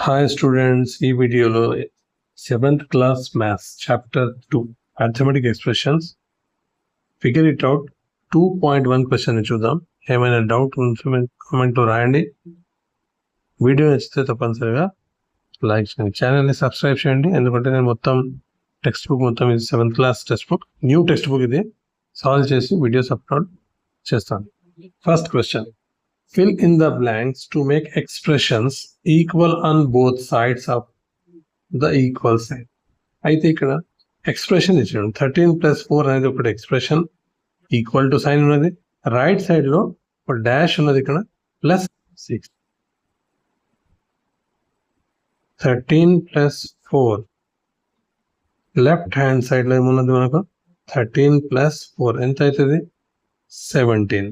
Hi students, ఈ వీడియోలో 7th class maths chapter 2 arithmetic expressions figure it out 2.1 question చూద్దాం. ఏమైనా డౌట్ కామెంట్లో రాయండి. వీడియో నచ్చితే తప్పనిసరిగా లైక్ చేయండి, ఛానల్ని సబ్స్క్రైబ్ చేయండి. ఎందుకంటే నేను మొత్తం టెక్స్ట్ బుక్ ఇది 7th class text book, new text book ఇది సాల్వ్ చేసి వీడియోస్ అప్లోడ్ చేస్తాను. First question, fill in the blanks to make expressions equal on both sides of the equal sign. అయితే ఇక్కడ ఎక్స్ప్రెషన్ ఇచ్చాడు 13+4 అనేది ఒకటి ఎక్స్ప్రెషన్, ఈక్వల్ టు సైన్ ఉన్నది, right side లో ఒక డాష్ ఉన్నది, ఇక్కడ +6. 13+4 లెఫ్ట్ హ్యాండ్ సైడ్ లో ఏమున్నది మనకు 13+4 ఎంత అవుతుంది 17.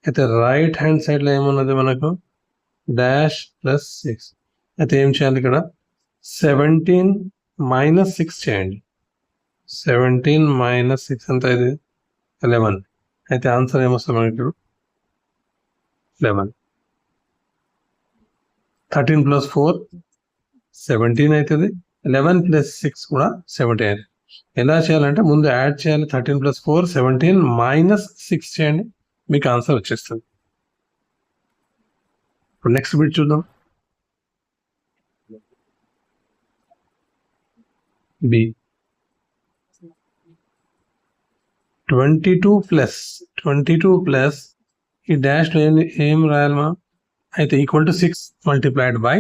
అయితే రైట్ హ్యాండ్ సైడ్ లో ఏమున్నది మనకు డాష్ +6. అయితే ఏం చేయాలి, ఇక్కడ 17 - 6 చేయండి. 17 - 6 ఎంత ఇది 11. అయితే ఆన్సర్ ఏమొస్తుంది మనకి 11. 13+4 17 అవుతుంది, 11+6 కూడా 17. ఎలా చేయాలంటే ముందు యాడ్ చేయాలి, 13+4 17 - 6 చేయండి, మీకు ఆన్సర్ వచ్చేస్తుంది. ఇప్పుడు నెక్స్ట్ బిట్ చూద్దాం. బి 22+ ఈ డాష్ ఏం రాయాలి మనం, అయితే ఈక్వల్ టు 6 మల్టిప్లైడ్ బై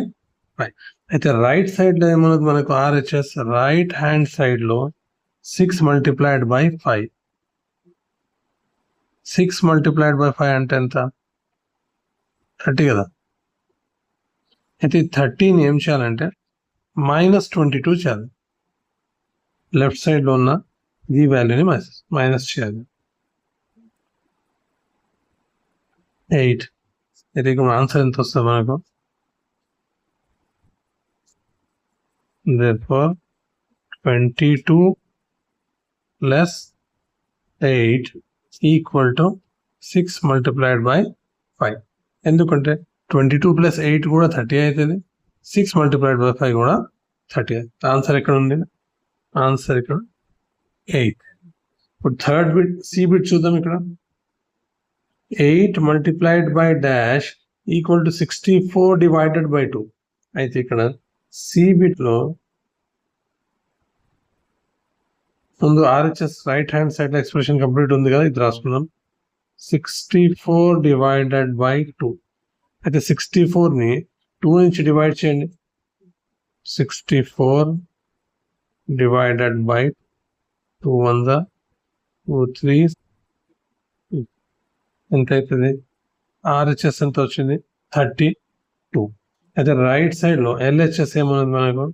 5. అయితే రైట్ సైడ్ లో ఏమన్నది మనకు RHS, రైట్ హ్యాండ్ సైడ్ లో 6 మల్టిప్లైడ్ బై 5. 6 మల్టిప్లైడ్ బై 5 అంటే ఎంత 30 కదా. అయితే 30ని ఏం చేయాలంటే -22 చేయాలి, లెఫ్ట్ సైడ్ లో ఉన్న ఈ వాల్యూని మైనస్ చేయాలి. 8. అయితే ఇక్కడ ఆన్సర్ ఎంత వస్తుంది మనకు, therefore 22 + 8 equal to 6 multiplied by 5. ఎందుకంటే 22 + 8 కూడా 30 అవుతుంది, 6 మల్టిప్లైడ్ బై 5 కూడా 30 అవుతుంది. ఆన్సర్ ఎక్కడ ఉంది, ఆన్సర్ ఇక్కడ 8. ఇప్పుడు థర్డ్ బిట్ సి బిట్ చూద్దాం. ఇక్కడ 8 multiplied by dash equal to 64 divided by 2. అయితే ఇక్కడ సి బిట్ లో ముందు RHS right hand side expression complete ఉంది కదా, ఇది రాసుకుందాం. 64 డివైడెడ్ బై 2. అయితే 64ని 2 నుంచి డివైడ్ చేయండి. 64 డివైడెడ్ బై 2 1 2 3 ఎంత అవుతుంది, RHS ఎంత వచ్చింది 32. అయితే రైట్ సైడ్ లో LHS ఏమన్నది మనకు,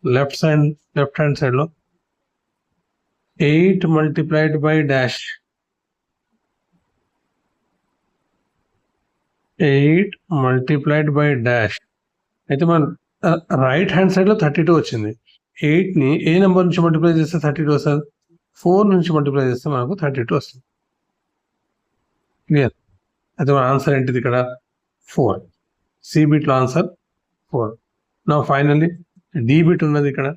లెఫ్ట్ హ్యాండ్ సైడ్ లో 8 multiplied by dash, 8 multiplied by dash. అయితే మన రైట్ హ్యాండ్ సైడ్ లో 32 వచ్చింది. 8ని ఏ నెంబర్ నుంచి మల్టిప్లై చేస్తే 32 వస్తుంది, 4 నుంచి మల్టిప్లై చేస్తే మనకు 32 వస్తుంది. క్లియర్. అయితే మన ఆన్సర్ ఏంటిది ఇక్కడ 4. సి బిట్ లో ఆన్సర్ 4. నా ఫైనల్లీ డి బిట్ ఉన్నది ఇక్కడ.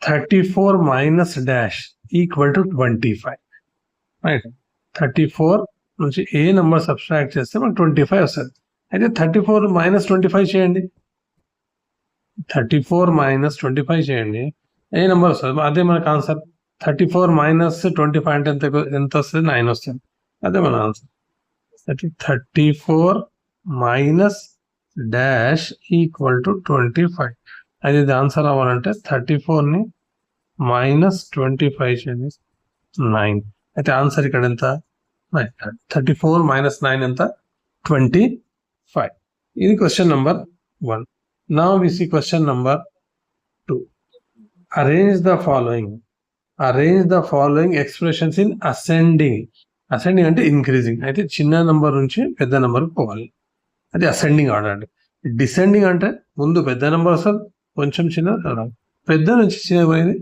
-34 డాష్ ఈక్వల్ టు 25. రైట్. 34 నుంచి ఏ నెంబర్ సబ్స్ట్రాక్ట్ చేస్తే మనకు 25 వస్తుంది. అయితే 34 - 25 చేయండి. 34 - 25 చేయండి, ఏ నెంబర్ వస్తుంది, అదే మనకు ఆన్సర్. 34 - 25 అంటే ఎంత వస్తుంది, 9 వస్తుంది. అదే మన ఆన్సర్. 34 - dash equal to 25. అయితే ఇది ఆన్సర్ అవ్వాలంటే 34ని -25 చేయండి, 9. అయితే ఆన్సర్ ఇక్కడ ఎంత 34 - 9 ఎంత 25. ఇది question number 1. Now we see question number 2. Arrange the following expressions in ascending. Ascending అంటే ఇంక్రీజింగ్. అయితే చిన్న నెంబర్ నుంచి పెద్ద నెంబర్ పోవాలి, అది అసెండింగ్ ఆర్డర్ అండి. డిసెండింగ్ అంటే ముందు పెద్ద నెంబర్ వస్తుంది, కొంచెం చిన్న పెద్ద నుంచి చిన్న పోయేది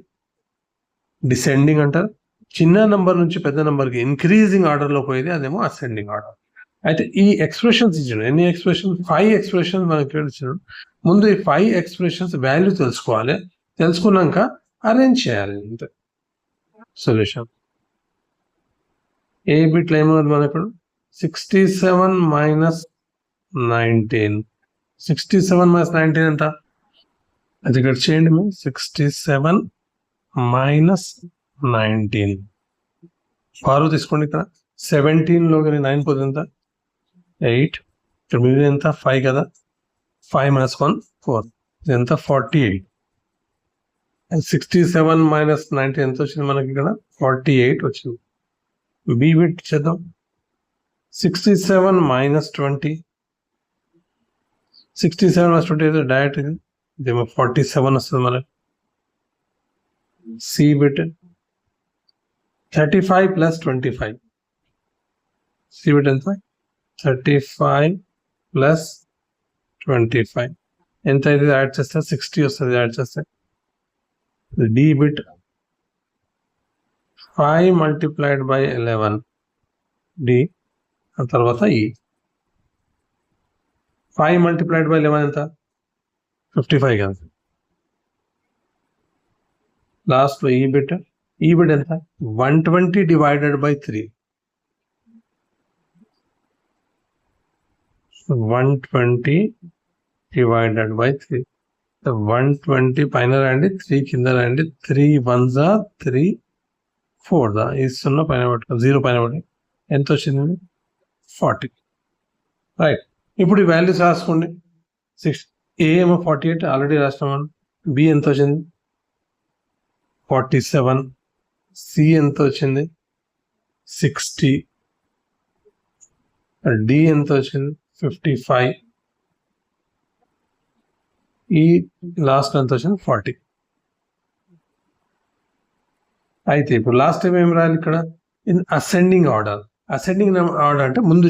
డిసెండింగ్ అంటారు, చిన్న నెంబర్ నుంచి పెద్ద నెంబర్కి ఇంక్రీజింగ్ ఆర్డర్లో పోయేది అదేమో అసెండింగ్ ఆర్డర్. అయితే ఈ ఎక్స్ప్రెషన్స్ ఇచ్చాడు, ఎన్ని ఎక్స్ప్రెషన్, 5 ఎక్స్ప్రెషన్స్ మనకి ఇచ్చినాడు. ముందు ఈ 5 ఎక్స్ప్రెషన్స్ వాల్యూ తెలుసుకోవాలి, తెలుసుకున్నాక అరేంజ్ చేయాలి అంతే సొల్యూషన్. ఏ బిట్లో ఏమన్నది మనకు 67 మైనస్ 19. 67 మైనస్ 19 ఎంత, అది ఇక్కడ చేయండి మేము. 67 మైనస్ 19 ఫారు తీసుకోండి. ఇక్కడ 17లో కానీ 9 పోతే ఎంత 8, ఇక్కడ మీద ఎంత 5 కదా, 5 మైనస్ 1 4, ఇది ఎంత 48. 67 మైనస్ 19 ఎంత వచ్చింది మనకి ఇక్కడ 48 వచ్చింది. బి బిట్ చేద్దాం. 67 మైనస్ 20, 67 మైనస్ 20 అయితే డైరెక్ట్ ఇదేమో 47 వస్తుంది మనకి. C bit 35 plus 25, C bit ఎంత 35 ప్లస్ 25 ఎంత అయితే యాడ్ చేస్తే 60 వస్తుంది, యాడ్ చేస్తే. D bit 5 multiplied by 11 D, ఆ తర్వాత ఈ 5 మల్టిప్లైడ్ బై 11 ఎంత 55 కదా. లాస్ట్ లో ఈ బిట్ ఎంత 120 డివైడెడ్ బై 3, 120 డివైడెడ్ బై 3. 120 పైన రాయండి, 3 కింద రాయండి. 3 1s 3 4 ఈ 0 పైన పట్టుకో, 0 పైన పట్టుకో, ఎంత వచ్చింది 40. రైట్, ఇప్పుడు ఈ వాల్యూస్ రాసుకోండి. 6 ఏ ఏమో 48 ఆల్రెడీ రాసినాం. బి ఎంత వచ్చింది 47, సి ఎంత వచ్చింది 60, డి ఎంత వచ్చింది 55, ఈ లాస్ట్ ఎంత వచ్చింది 40. అయితే ఇప్పుడు లాస్ట్ టైం ఏం రాయాలి ఇక్కడ, in ascending order. Ascending order అంటే ముందు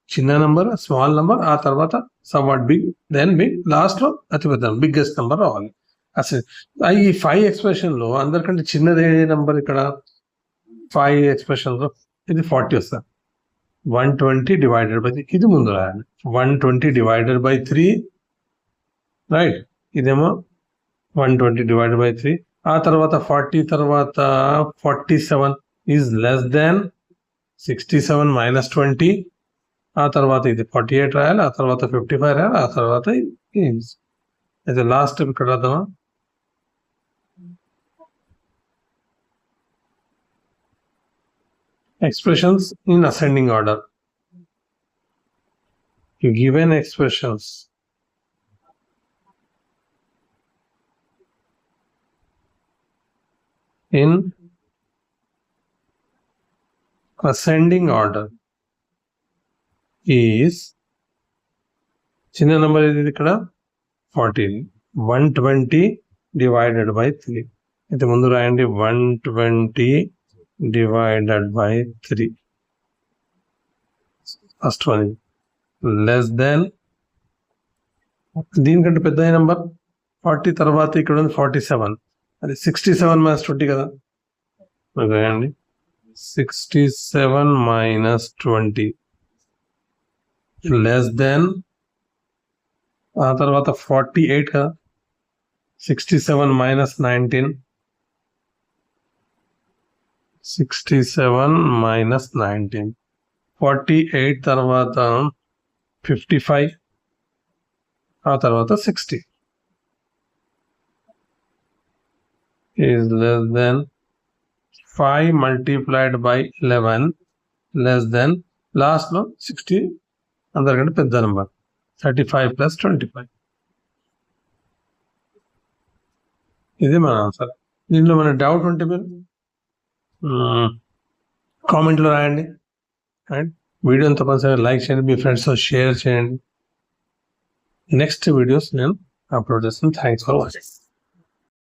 చిన్న నెంబర్, స్మాల్ నెంబర్, ఆ తర్వాత somewhat big, then big, last లో అతిపెద్ద బిగ్గెస్ట్ నెంబర్ రావాలి. అసలు ఈ 5 ఎక్స్ప్రెషన్లో అందరికంటే చిన్నదే నెంబర్ ఇక్కడ 5 ఎక్స్ప్రెషన్లో ఇది 40 వస్తుంది. 120 డివైడెడ్ బై 3 ఇది ముందు రాయాలి. 120 డివైడెడ్ బై 3 రైట్, ఇదేమో 120 డివైడెడ్ బై 3. ఆ తర్వాత 40 తర్వాత 47 ఈజ్ లెస్ దాన్ 67 మైనస్ 20. ఆ తర్వాత ఇది 48 రాయాలి, ఆ తర్వాత 55 రాయాలి, ఆ తర్వాత అయితే లాస్ట్ ఇక్కడ రాద్దామా. Expressions in ascending order. Given expressions in ascending order is చిన్న నెంబర్ ఇది ఇక్కడ 14. 120 డివైడెడ్ బై 3 అయితే ముందు రాయండి. 120 divided by 3, first one less than, దీనికంటే పెద్ద నెంబర్ 40 తర్వాత ఇక్కడ ఉంది 47, అది 67 మైనస్ 20 కదా. రాయండి 67 మైనస్ 20 లెస్ దెన్, ఆ తర్వాత 48 కదా. 67 మైనస్ 19, 67 మైనస్ 19, 48 తర్వాత 55, ఆ తర్వాత 60 is less than 5 multiplied by 11 less than, last లో 60 అందరికంటే పెద్ద నెంబర్ 35 ప్లస్ 25. ఇది మన ఆన్సర్. దీనిలో మన డౌట్ ఉంటే మీరు కామెంట్లో రాయండి. అండ్ వీడియోని తప్పనిసరిగా లైక్ చేయండి, మీ ఫ్రెండ్స్తో షేర్ చేయండి. నెక్స్ట్ వీడియోస్ నేను అప్లోడ్ చేస్తాను. Thanks for watching.